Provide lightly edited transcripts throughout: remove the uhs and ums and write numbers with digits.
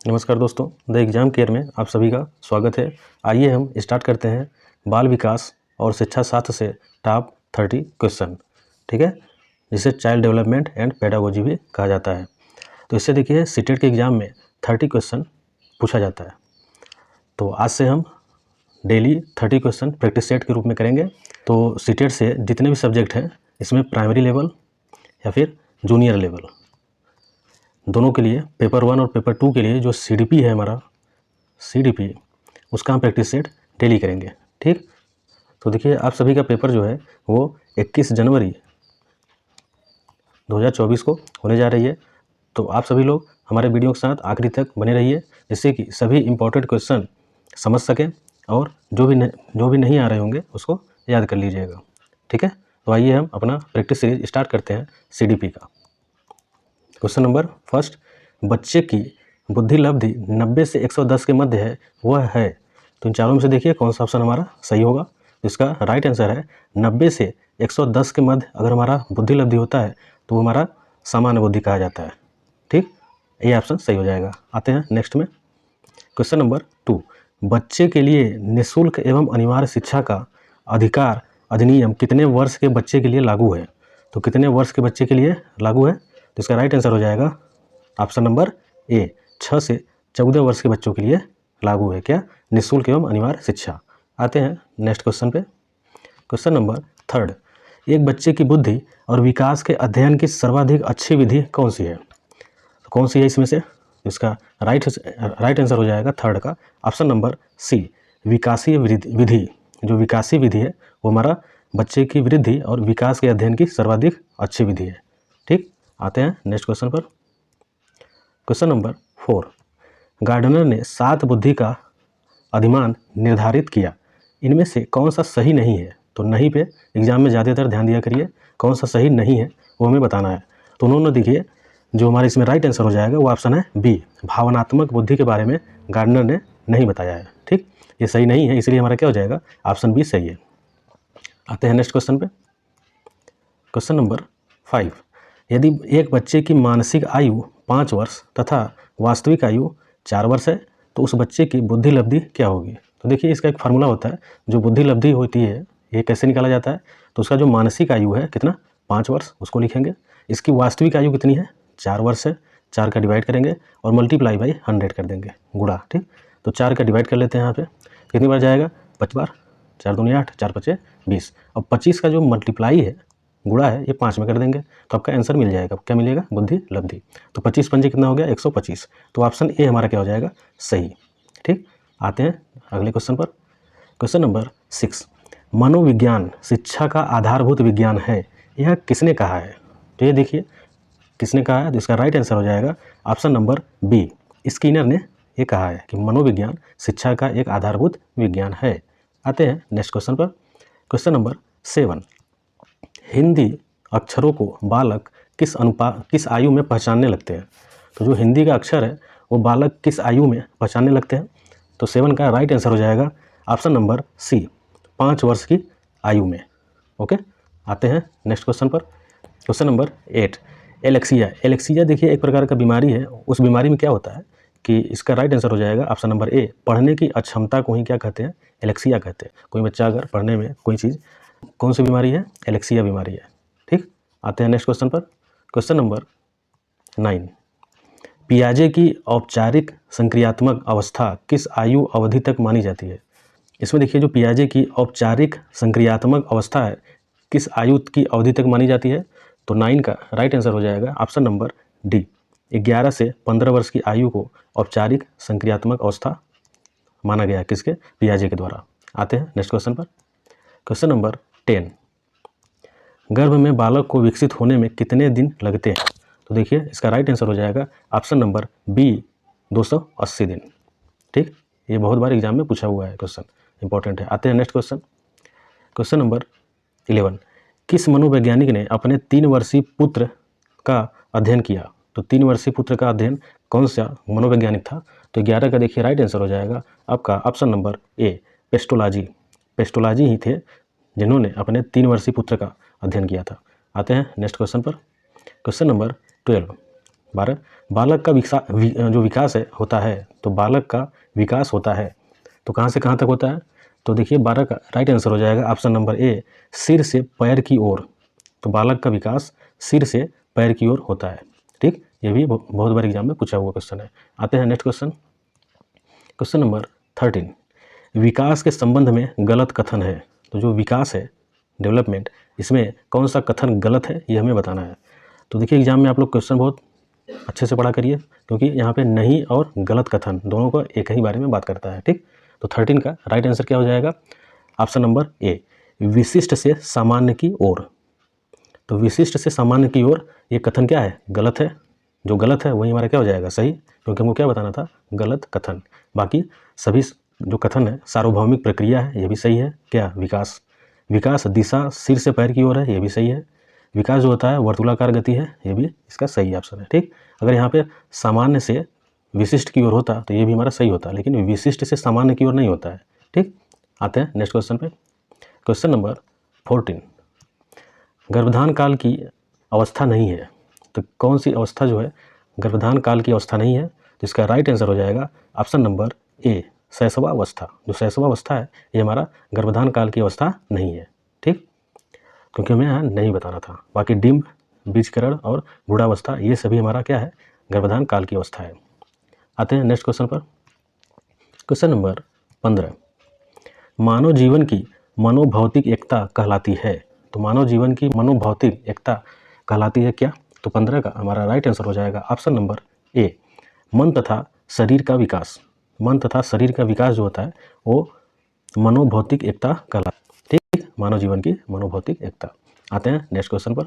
नमस्कार दोस्तों, the exam care में आप सभी का स्वागत है। आइए हम स्टार्ट करते हैं बाल विकास और शिक्षा शास्त्र से टॉप 30 क्वेश्चन। ठीक है, जिसे चाइल्ड डेवलपमेंट एंड पेडागोजी भी कहा जाता है। तो इससे देखिए सीटेट के एग्ज़ाम में 30 क्वेश्चन पूछा जाता है। तो आज से हम डेली 30 क्वेश्चन प्रैक्टिस सेट के रूप में करेंगे। तो सीटेट से जितने भी सब्जेक्ट हैं इसमें प्राइमरी लेवल या फिर जूनियर लेवल दोनों के लिए पेपर 1 और पेपर 2 के लिए जो CDP है हमारा CDP, उसका हम प्रैक्टिस सेट डेली करेंगे। ठीक, तो देखिए आप सभी का पेपर जो है वो 21 जनवरी 2024 को होने जा रही है। तो आप सभी लोग हमारे वीडियो के साथ आखिरी तक बने रहिए, जिससे कि सभी इम्पोर्टेंट क्वेश्चन समझ सकें और जो भी नहीं आ रहे होंगे उसको याद कर लीजिएगा। ठीक है, तो आइए हम अपना प्रैक्टिस सीरीज स्टार्ट करते हैं CDP का। क्वेश्चन नंबर फर्स्ट, बच्चे की बुद्धि लब्धि 90 से 110 के मध्य है, वह है। तो इन चारों में से देखिए कौन सा ऑप्शन हमारा सही होगा। इसका राइट आंसर है 90 से 110 के मध्य अगर हमारा बुद्धि लब्धि होता है तो वो हमारा सामान्य बुद्धि कहा जाता है। ठीक, ये ऑप्शन सही हो जाएगा। आते हैं नेक्स्ट में। क्वेश्चन नंबर 2, बच्चे के लिए निःशुल्क एवं अनिवार्य शिक्षा का अधिकार अधिनियम कितने वर्ष के बच्चे के लिए लागू है। तो कितने वर्ष के बच्चे के लिए लागू है, तो इसका राइट आंसर हो जाएगा ऑप्शन नंबर ए, 6 से 14 वर्ष के बच्चों के लिए लागू है क्या, निःशुल्क एवं अनिवार्य शिक्षा। आते हैं नेक्स्ट क्वेश्चन पे। क्वेश्चन नंबर 3, एक बच्चे की बुद्धि और विकास के अध्ययन की सर्वाधिक अच्छी विधि कौन सी है। तो कौन सी है इसमें से, इसका राइट आंसर हो जाएगा थर्ड का ऑप्शन नंबर सी, विकासीय विधि। जो विकासीय विधि है वो हमारा बच्चे की वृद्धि और विकास के अध्ययन की सर्वाधिक अच्छी विधि है। ठीक, आते हैं नेक्स्ट क्वेश्चन पर। क्वेश्चन नंबर 4, गार्डनर ने 7 बुद्धि का अधिमान निर्धारित किया, इनमें से कौन सा सही नहीं है। तो नहीं पे एग्जाम में ज़्यादातर ध्यान दिया करिए, कौन सा सही नहीं है वो हमें बताना है। तो उन्होंने देखिए जो हमारे इसमें राइट आंसर हो जाएगा वो ऑप्शन है बी, भावनात्मक बुद्धि के बारे में गार्डनर ने नहीं बताया है। ठीक, ये सही नहीं है, इसलिए हमारा क्या हो जाएगा, ऑप्शन बी सही है। आते हैं नेक्स्ट क्वेश्चन पे। क्वेश्चन नंबर 5, यदि एक बच्चे की मानसिक आयु 5 वर्ष तथा वास्तविक आयु 4 वर्ष है तो उस बच्चे की बुद्धि लब्धि क्या होगी। तो देखिए इसका एक फार्मूला होता है, जो बुद्धि लब्धि होती है ये कैसे निकाला जाता है। तो उसका जो मानसिक आयु है कितना, 5 वर्ष, उसको लिखेंगे। इसकी वास्तविक आयु कितनी है, 4 वर्ष है। 4 का डिवाइड करेंगे और मल्टीप्लाई बाई 100 कर देंगे, गुणा। ठीक, तो 4 का डिवाइड कर लेते हैं यहाँ पे, कितनी बार जाएगा, 5 बार। 4 दूनी 8, 4 पचे 20। अब 25 का जो मल्टीप्लाई है, गुणा है, ये 5 में कर देंगे तो आपका आंसर मिल जाएगा। क्या मिलेगा, बुद्धि लब्धि। तो 25 पंजे कितना हो गया, 125। तो ऑप्शन ए हमारा क्या हो जाएगा, सही। ठीक, आते हैं अगले क्वेश्चन पर। क्वेश्चन नंबर 6, मनोविज्ञान शिक्षा का आधारभूत विज्ञान है, यह किसने कहा है। तो ये देखिए किसने कहा है, तो इसका राइट आंसर हो जाएगा ऑप्शन नंबर बी, स्किनर ने ये कहा है कि मनोविज्ञान शिक्षा का एक आधारभूत विज्ञान है। आते हैं नेक्स्ट क्वेश्चन पर। क्वेश्चन नंबर 7, हिंदी अक्षरों को बालक किस आयु में पहचानने लगते हैं। तो जो हिंदी का अक्षर है वो बालक किस आयु में पहचानने लगते हैं। तो 7 का राइट आंसर हो जाएगा ऑप्शन नंबर सी, 5 वर्ष की आयु में। ओके, आते हैं नेक्स्ट क्वेश्चन पर। क्वेश्चन नंबर 8, एलेक्सिया देखिए एक प्रकार का बीमारी है। उस बीमारी में क्या होता है कि इसका राइट आंसर हो जाएगा ऑप्शन नंबर ए, पढ़ने की अक्षमता को ही क्या कहते हैं, एलेक्सिया कहते हैं। कोई बच्चा अगर पढ़ने में कोई चीज़, कौन सी बीमारी है, एलेक्सिया बीमारी है। ठीक, आते हैं नेक्स्ट क्वेश्चन पर। क्वेश्चन नंबर 9, पियाजे की औपचारिक संक्रियात्मक अवस्था किस आयु अवधि तक मानी जाती है। इसमें देखिए जो पियाजे की औपचारिक संक्रियात्मक अवस्था है किस आयु की अवधि तक मानी जाती है। तो 9 का राइट आंसर हो जाएगा ऑप्शन नंबर डी, 11 से 15 वर्ष की आयु को औपचारिक संक्रियात्मक अवस्था माना गया किसके, पियाजे के द्वारा। आते हैं नेक्स्ट क्वेश्चन पर। क्वेश्चन नंबर 10, गर्भ में बालक को विकसित होने में कितने दिन लगते हैं। तो देखिए इसका राइट आंसर हो जाएगा ऑप्शन नंबर बी, 280 दिन। ठीक, ये बहुत बार एग्जाम में पूछा हुआ है क्वेश्चन, इंपॉर्टेंट है। आते हैं नेक्स्ट क्वेश्चन। क्वेश्चन नंबर 11, किस मनोवैज्ञानिक ने अपने 3 वर्षीय पुत्र का अध्ययन किया। तो 3 वर्षीय पुत्र का अध्ययन कौन सा मनोवैज्ञानिक था। तो 11 का देखिए राइट आंसर हो जाएगा आपका ऑप्शन नंबर ए, पेस्टोलॉजी ही थे जिन्होंने अपने 3 वर्षीय पुत्र का अध्ययन किया था। आते हैं नेक्स्ट क्वेश्चन पर। क्वेश्चन नंबर 12, 12 बालक का जो विकास है होता है, तो बालक का विकास होता है तो कहाँ से कहाँ तक होता है? तो देखिए 12 का राइट आंसर हो जाएगा ऑप्शन नंबर ए, सिर से पैर की ओर। तो बालक का विकास सिर से पैर की ओर होता है। ठीक, ये भी बहुत बार एग्जाम में पूछा हुआ क्वेश्चन है। आते हैं नेक्स्ट क्वेश्चन, क्वेश्चन नंबर 13, विकास के संबंध में गलत कथन है। तो जो विकास है, डेवलपमेंट, इसमें कौन सा कथन गलत है ये हमें बताना है। तो देखिए एग्जाम में आप लोग क्वेश्चन बहुत अच्छे से पढ़ा करिए, क्योंकि यहाँ पे नहीं और गलत कथन दोनों को एक ही बारे में बात करता है। ठीक, तो 13 का राइट आंसर क्या हो जाएगा? ऑप्शन नंबर ए, विशिष्ट से सामान्य की ओर। तो विशिष्ट से सामान्य की ओर ये कथन क्या है? गलत है। जो गलत है वही हमारा क्या हो जाएगा? सही, क्योंकि हमको क्या बताना था? गलत कथन। बाकी सभी जो कथन है सार्वभौमिक प्रक्रिया है, ये भी सही है। क्या? विकास, विकास दिशा सिर से पैर की ओर है, ये भी सही है। विकास जो होता है वर्तुलाकार गति है, ये भी इसका सही ऑप्शन है। ठीक, अगर यहाँ पे सामान्य से विशिष्ट की ओर होता तो ये भी हमारा सही होता, लेकिन विशिष्ट से सामान्य की ओर नहीं होता है। ठीक, आते हैं नेक्स्ट क्वेश्चन पे, क्वेश्चन नंबर 14, गर्भधान काल की अवस्था नहीं है। तो कौन सी अवस्था जो है गर्भधान काल की अवस्था नहीं है? तो इसका राइट आंसर हो जाएगा ऑप्शन नंबर ए, शैशवा अवस्था। जो शैशवा अवस्था है ये हमारा गर्भधान काल की अवस्था नहीं है। ठीक, क्योंकि हमें यहाँ नहीं बताना था। बाकी डिम्ब, बीजकरण और बूढ़ावस्था ये सभी हमारा क्या है? गर्भधान काल की अवस्था है। आते हैं नेक्स्ट क्वेश्चन पर, क्वेश्चन नंबर 15, मानव जीवन की मनोभौतिक एकता कहलाती है। तो मानव जीवन की मनोभौतिक एकता कहलाती है क्या? तो 15 का हमारा राइट आंसर हो जाएगा ऑप्शन नंबर ए, मन तथा शरीर का विकास। मन तथा शरीर का विकास जो होता है वो मनोभौतिक एकता कहलाता है। ठीक, मानव जीवन की मनोभौतिक एकता। आते हैं नेक्स्ट क्वेश्चन पर,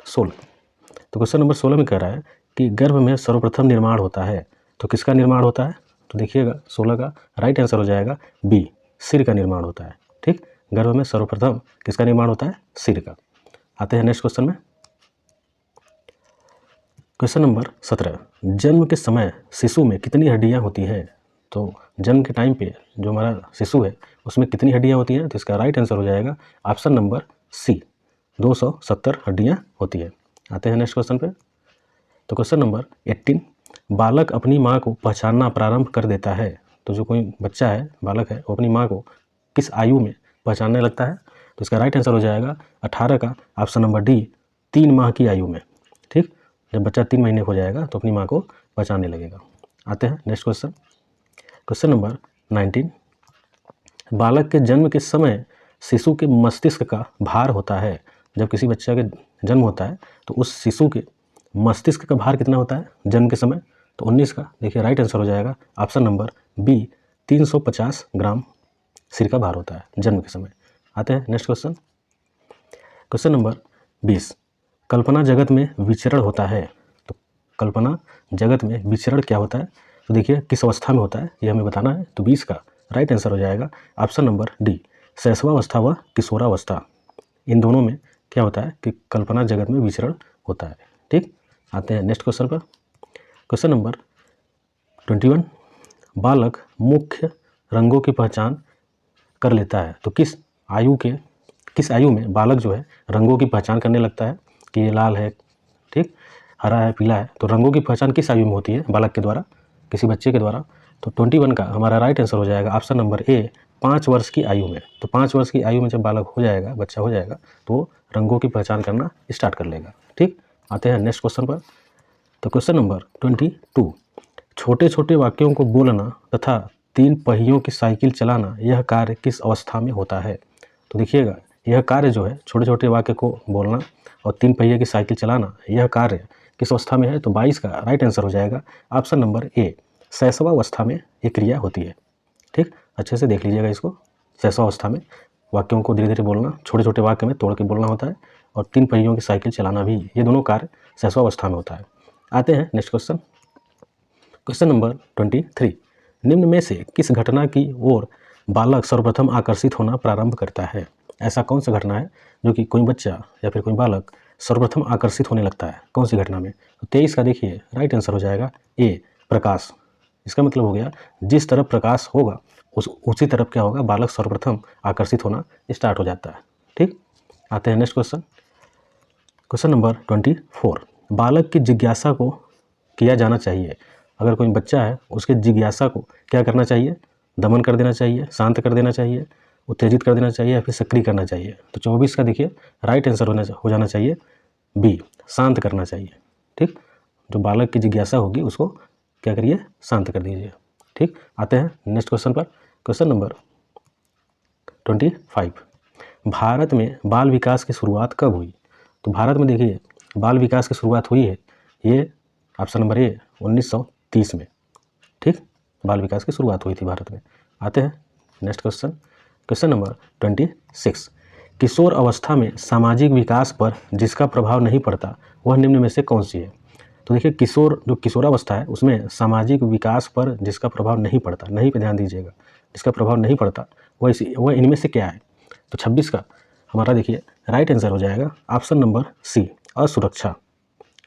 16। तो क्वेश्चन नंबर 16 में कह रहा है कि गर्भ में सर्वप्रथम निर्माण होता है। तो किसका निर्माण होता है? तो देखिएगा 16 का राइट आंसर हो जाएगा बी, सिर का निर्माण होता है। ठीक, गर्भ में सर्वप्रथम किसका निर्माण होता है? सिर का। आते हैं नेक्स्ट क्वेश्चन में, क्वेश्चन नंबर 17, जन्म के समय शिशु में कितनी हड्डियां होती हैं? तो जन्म के टाइम पे जो हमारा शिशु है उसमें कितनी हड्डियां होती हैं? तो इसका राइट आंसर हो जाएगा ऑप्शन नंबर सी, 270 हड्डियां होती है। आते हैं नेक्स्ट क्वेश्चन पे, तो क्वेश्चन नंबर 18, बालक अपनी माँ को पहचानना प्रारंभ कर देता है। तो जो कोई बच्चा है, बालक है, वो अपनी माँ को किस आयु में पहचानने लगता है? तो इसका राइट आंसर हो जाएगा 18 का ऑप्शन नंबर डी, 3 माह की आयु में। ठीक, जब बच्चा 3 महीने हो जाएगा तो अपनी माँ को पहचानने लगेगा। आते हैं नेक्स्ट क्वेश्चन, क्वेश्चन नंबर 19, बालक के जन्म के समय शिशु के मस्तिष्क का भार होता है। जब किसी बच्चे का जन्म होता है तो उस शिशु के मस्तिष्क का भार कितना होता है जन्म के समय? तो 19 का देखिए राइट आंसर हो जाएगा ऑप्शन नंबर बी, 350 ग्राम सिर का भार होता है जन्म के समय। आते हैं नेक्स्ट क्वेश्चन, क्वेश्चन नंबर 20, कल्पना जगत में विचरण होता है। तो कल्पना जगत में विचरण क्या होता है? तो देखिए किस अवस्था में होता है ये हमें बताना है। तो 20 का राइट आंसर हो जाएगा ऑप्शन नंबर डी, शैशवावस्था व किशोरावस्था। इन दोनों में क्या होता है कि कल्पना जगत में विचरण होता है। ठीक, आते हैं नेक्स्ट क्वेश्चन पर, क्वेश्चन नंबर 21, बालक मुख्य रंगों की पहचान कर लेता है। तो किस आयु में बालक जो है रंगों की पहचान करने लगता है कि ये लाल है, ठीक, हरा है, पीला है। तो रंगों की पहचान किस आयु में होती है बालक के द्वारा, किसी बच्चे के द्वारा? तो 21 का हमारा राइट आंसर हो जाएगा ऑप्शन नंबर ए, 5 वर्ष की आयु में। तो 5 वर्ष की आयु में जब बालक हो जाएगा, बच्चा हो जाएगा, तो रंगों की पहचान करना स्टार्ट कर लेगा। ठीक, आते हैं नेक्स्ट क्वेश्चन पर, तो क्वेश्चन नंबर 22, छोटे छोटे वाक्यों को बोलना तथा 3 पहियों की साइकिल चलाना यह कार्य किस अवस्था में होता है? तो देखिएगा यह कार्य जो है छोटे छोटे वाक्य को बोलना और 3 पहिए की साइकिल चलाना, यह कार्य किस अवस्था में है? तो 22 का राइट आंसर हो जाएगा ऑप्शन नंबर ए, शैशवावस्था में ये क्रिया होती है। ठीक, अच्छे से देख लीजिएगा इसको। शैशवावस्था में वाक्यों को धीरे धीरे बोलना, छोटे छोटे वाक्य में तोड़ के बोलना होता है, और 3 पहियों की साइकिल चलाना भी, ये दोनों कार्य शैशवावस्था में होता है। आते हैं नेक्स्ट क्वेश्चन, क्वेश्चन नंबर 23, निम्न में से किस घटना की ओर बालक सर्वप्रथम आकर्षित होना प्रारंभ करता है? ऐसा कौन सा घटना है जो कि कोई बच्चा या फिर कोई बालक सर्वप्रथम आकर्षित होने लगता है? कौन सी घटना में? तो 23 का देखिए राइट आंसर हो जाएगा ए, प्रकाश। इसका मतलब हो गया जिस तरफ प्रकाश होगा उसी तरफ क्या होगा, बालक सर्वप्रथम आकर्षित होना स्टार्ट हो जाता है। ठीक, आते हैं नेक्स्ट क्वेश्चन, क्वेश्चन नंबर 24, बालक की जिज्ञासा को किया जाना चाहिए। अगर कोई बच्चा है उसके जिज्ञासा को क्या करना चाहिए? दमन कर देना चाहिए, शांत कर देना चाहिए, उत्तेजित कर देना चाहिए या फिर सक्रिय करना चाहिए। तो 24 का देखिए राइट आंसर हो जाना चाहिए बी, शांत करना चाहिए। ठीक, जो बालक की जिज्ञासा होगी उसको क्या करिए? शांत कर दीजिए। ठीक, आते हैं नेक्स्ट क्वेश्चन पर। क्वेश्चन नंबर 25, भारत में बाल विकास की शुरुआत कब हुई? तो भारत में देखिए बाल विकास की शुरुआत हुई है, ये ऑप्शन नंबर ए 1930 में। ठीक, बाल विकास की शुरुआत हुई थी भारत में। आते हैं नेक्स्ट क्वेश्चन। क्वेश्चन नंबर 26, किशोर अवस्था में सामाजिक विकास पर जिसका प्रभाव नहीं पड़ता वह निम्न में से कौन सी है? तो देखिए जो किशोरावस्था है उसमें सामाजिक विकास पर जिसका प्रभाव नहीं पड़ता, नहीं पे ध्यान दीजिएगा, जिसका प्रभाव नहीं पड़ता वह इनमें से क्या है? तो 26 का हमारा देखिए राइट आंसर हो जाएगा ऑप्शन नंबर सी, असुरक्षा।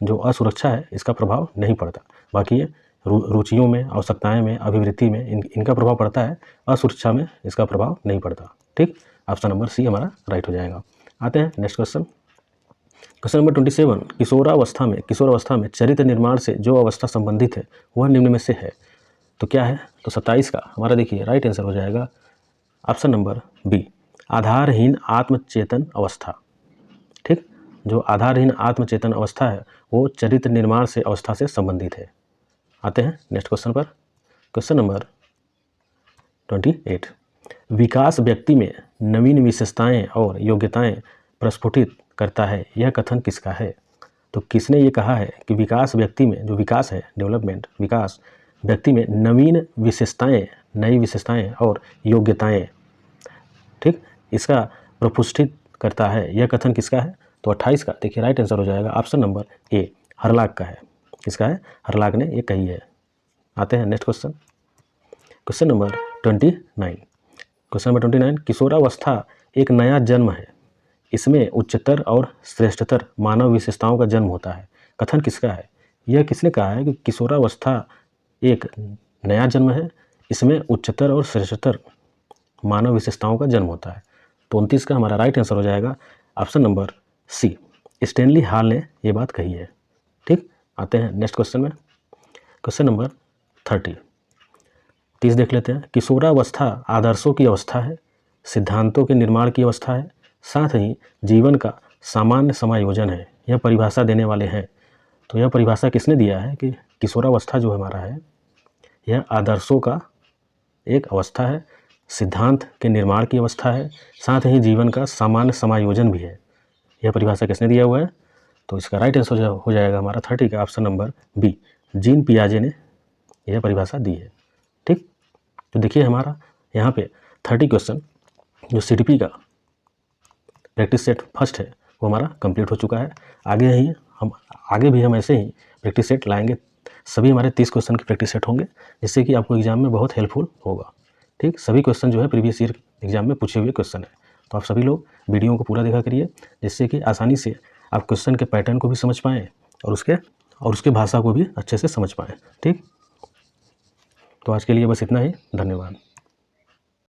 जो असुरक्षा है इसका प्रभाव नहीं पड़ता। बाकी ये रुचियों में, आवश्यकताएं में, अभिवृत्ति में इनका प्रभाव पड़ता है, असुरक्षा में इसका प्रभाव नहीं पड़ता। ठीक, ऑप्शन नंबर सी हमारा राइट हो जाएगा। आते हैं नेक्स्ट क्वेश्चन। क्वेश्चन नंबर 27, किशोरावस्था में चरित्र निर्माण से जो अवस्था संबंधित है वह निम्न में से है। तो क्या है? तो 27 का हमारा देखिए राइट आंसर हो जाएगा ऑप्शन नंबर बी, आधारहीन आत्मचेतन अवस्था। ठीक, जो आधारहीन आत्मचेतन अवस्था है वो चरित्र निर्माण से अवस्था से संबंधित है। आते हैं नेक्स्ट क्वेश्चन पर। क्वेश्चन नंबर 28, विकास व्यक्ति में नवीन विशेषताएं और योग्यताएं प्रस्फुटित करता है, यह कथन किसका है? तो किसने ये कहा है कि विकास व्यक्ति में, जो विकास है, डेवलपमेंट, विकास व्यक्ति में नवीन विशेषताएं, नई विशेषताएं और योग्यताएं, ठीक, इसका प्रपुष्टित करता है, यह कथन किसका है? तो 28 का देखिए राइट आंसर हो जाएगा ऑप्शन नंबर ए, हरलाक का है। किसका है? हरलाक ने ये कही है। आते हैं next question. Question number 29, question number 29, किशोरावस्था एक नया जन्म है, इसमें उच्चतर और श्रेष्ठतर मानव विशेषताओं का जन्म होता है, कथन किसका है? यह किसने कहा है कि किशोरावस्था एक नया जन्म है, इसमें उच्चतर और श्रेष्ठतर मानव विशेषताओं का जन्म होता है? तो 29 का हमारा राइट आंसर हो जाएगा option number C, Stanley Hall ने ये बात कही है। ठीक, आते हैं नेक्स्ट क्वेश्चन में। क्वेश्चन नंबर 30 देख लेते हैं। किशोरावस्था आदर्शों की अवस्था है, सिद्धांतों के निर्माण की अवस्था है, साथ ही जीवन का सामान्य समायोजन है, यह परिभाषा देने वाले हैं। तो यह परिभाषा किसने दिया है कि किशोरावस्था जो हमारा है यह आदर्शों का एक अवस्था है, सिद्धांत के निर्माण की अवस्था है, साथ ही जीवन का सामान्य समायोजन भी है। यह परिभाषा किसने दिया हुआ है? तो इसका राइट आंसर हो जाएगा हमारा 30 का ऑप्शन नंबर बी, जीन पियाजे ने यह परिभाषा दी है। ठीक, तो देखिए हमारा यहाँ पे 30 क्वेश्चन जो CDP का प्रैक्टिस सेट फर्स्ट है वो हमारा कंप्लीट हो चुका है। आगे भी हम ऐसे ही प्रैक्टिस सेट लाएंगे। सभी हमारे 30 क्वेश्चन के प्रैक्टिस सेट होंगे, जिससे कि आपको एग्जाम में बहुत हेल्पफुल होगा। ठीक, सभी क्वेश्चन जो है प्रीवियस ईयर एग्जाम में पूछे हुए क्वेश्चन है। तो आप सभी लोग वीडियो को पूरा देखा करिए, जिससे कि आसानी से आप क्वेश्चन के पैटर्न को भी समझ पाएँ और उसके भाषा को भी अच्छे से समझ पाएँ। ठीक, तो आज के लिए बस इतना ही। धन्यवाद।